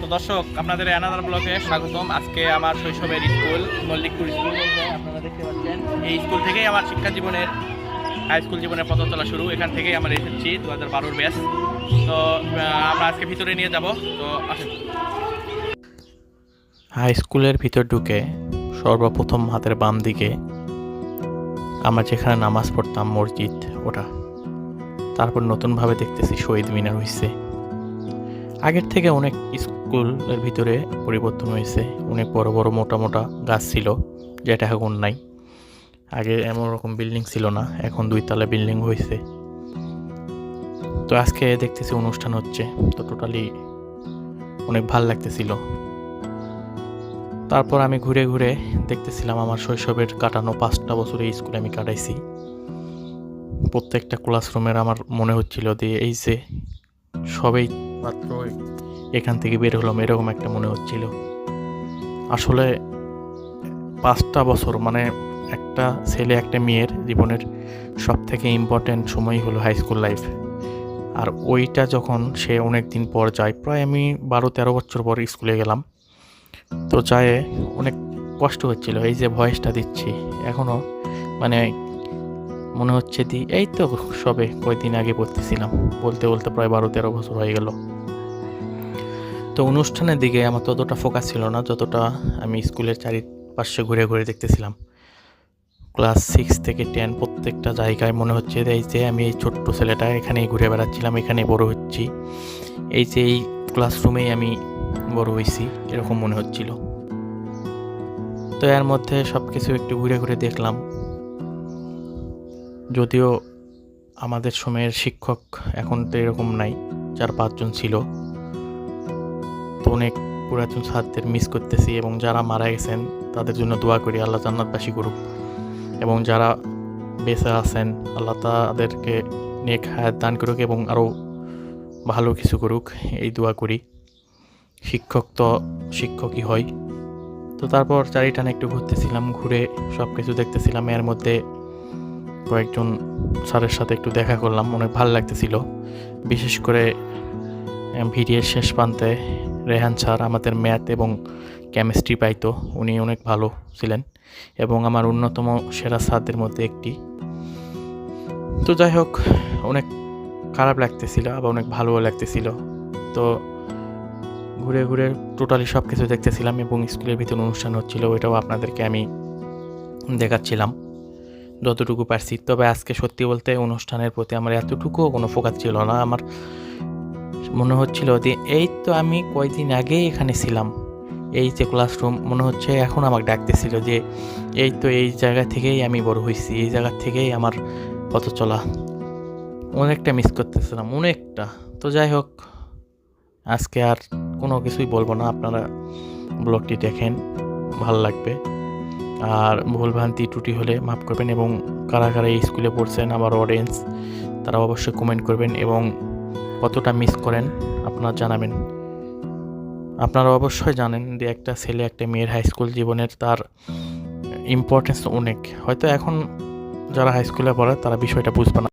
তো দর্শক, আপনাদের অ্যানাদার ব্লগে স্বাগতম। আজকে আমার শৈশবের স্কুল মল্লিকপুর স্কুল, আপনারা দেখতে পাচ্ছেন। এই স্কুল থেকেই আমার শিক্ষা জীবনের, হাই স্কুল জীবনের পথ চলা শুরু। এখান থেকেই আমরা এসেছি 2012-র ব্যাচ। তো আমরা আজকে ভিতরে নিয়ে যাব। তো আসেন। হাই স্কুলের ভিতর ঢুকে সর্বপ্রথম হাতের বাম দিকে আমরা যেখানে নামাজ পড়তাম, মসজিদ ওটা। তারপর নতুনভাবে দেখতেছি শহীদ মিনার হয়েছে। আগের থেকে অনেক স্কুলের ভিতরে পরিবর্তন হয়েছে। অনেক বড় বড় মোটা মোটা গাছ ছিল, যেটা এখন নাই। আগে এমন রকম বিল্ডিং ছিল না, এখন 2 তলা বিল্ডিং হয়েছে। তো আজকে দেখতেছি অনুষ্ঠান হচ্ছে, তো টোটালি অনেক ভাল লাগতেছিল। তারপর আমি ঘুরে ঘুরে দেখতেছিলাম আমার শৈশবের কাটানো 5টা বছর এই স্কুলে আমি কাটাইছি। প্রত্যেকটা ক্লাসরুমের আমার মনে হচ্ছিল যে এই যে সবাই মাত্র এখান থেকে বের হলাম, এরকম একটা মনে হচ্ছিল। আসলে 5টা বছর মানে একটা ছেলে একটা মেয়ের জীবনের সব থেকে ইম্পর্ট্যান্ট সময় হলো হাই স্কুল লাইফ। আর ওইটা যখন সে অনেক দিন পর যায়, প্রায় আমি 12-13 বছর পর স্কুলে গেলাম, তো যায় অনেক কষ্ট হচ্ছিল। এই যে ভয়েসটা দিচ্ছি এখনও মানে মনে হচ্ছে এই তো সবে কয়েকদিন আগে পড়তেছিলাম, বলতে বলতে প্রায় 12-13 বছর হয়ে গেল। তো অনুষ্ঠানের দিকে আমার ততটা ফোকাস ছিল না, যতটা আমি স্কুলের চারিপাশে ঘুরে ঘুরে দেখতেছিলাম। ক্লাস 6 থেকে 10 প্রত্যেকটা জায়গায় মনে হচ্ছে এই যে আমি এই ছোট্ট ছেলেটা এখানেই ঘুরে বেড়াচ্ছিলাম, এখানেই বড় হচ্ছি, এই যে এই ক্লাসরুমেই আমি বড় হয়েছি, এরকম মনে হচ্ছিল। তো এর মধ্যে সব কিছু একটু ঘুরে ঘুরে দেখলাম। যদিও আমাদের সময়ের শিক্ষক এখন তো এরকম নাই, 4-5 জন ছিল। তো অনেক পুরাতন ছাত্রদের মিস করতেছি, এবং যারা মারা গেছেন তাদের জন্য দোয়া করি আল্লাহ জান্নাতবাসী করুক, এবং যারা বেঁচে আছেন আল্লাহ তাদেরকে নেক হায়াত দান করুক এবং আরও ভালো কিছু করুক, এই দোয়া করি। শিক্ষক তো শিক্ষকই হয়। তো তারপর চারিটানে একটু ঘুরতেছিলাম, ঘুরে সব কিছু দেখতেছিলাম। এর মধ্যে কয়েকজন স্যারের সাথে একটু দেখা করলাম, অনেক ভালো লাগতেছিল। বিশেষ করে ভিডিওর শেষ প্রান্তে রেহান স্যার আমাদের ম্যাথ এবং কেমিস্ট্রি পাইতো, উনি অনেক ভালো ছিলেন এবং আমার অন্যতম সেরা স্যারদের মধ্যে একটি। তো যাই হোক, অনেক খারাপ লাগতেছিল আবার অনেক ভালোও লাগতেছিল। তো ঘুরে ঘুরে টোটালি সব কিছু দেখতেছিলাম, এবং স্কুলের ভিতরে অনুষ্ঠান হচ্ছিল, ওইটাও আপনাদেরকে আমি দেখাচ্ছিলাম যতটুকু পারছি। তবে আজকে সত্যি বলতে অনুষ্ঠানের প্রতি আমার এতটুকুও কোনো ফোকাস ছিল না। আমার মনে হচ্ছিল যে এই তো আমি কয়েকদিন আগে এখানে ছিলাম, এই যে ক্লাসরুম মনে হচ্ছে এখন আমাকে ডাকতেছিল যে এই তো এই জায়গা থেকেই আমি বড় হয়েছি, এই জায়গা থেকেই আমার পথ চলা। অনেকটা মিস করতেছিলাম, অনেকটা। তো যাই হোক, আজকে আর কোনো কিছুই বলবো না, আপনারা ব্লগটি দেখেন, ভালো লাগবে। আর ভুলভ্রান্তি ত্রুটি হলে মাফ করবেন, এবং কারা কারা এই স্কুলে পড়ছেন আমার অডিয়েন্স, তারা অবশ্যই কমেন্ট করবেন, এবং কতটা মিস করেন আপনারা জানাবেন। আপনারা অবশ্যই জানেন যে একটা ছেলে একটা মেয়ের হাই স্কুল জীবনের তার ইম্পর্টেন্স অনেক। হয়তো এখন যারা হাই স্কুলে পড়ে তারা বিষয়টা বুঝবে না।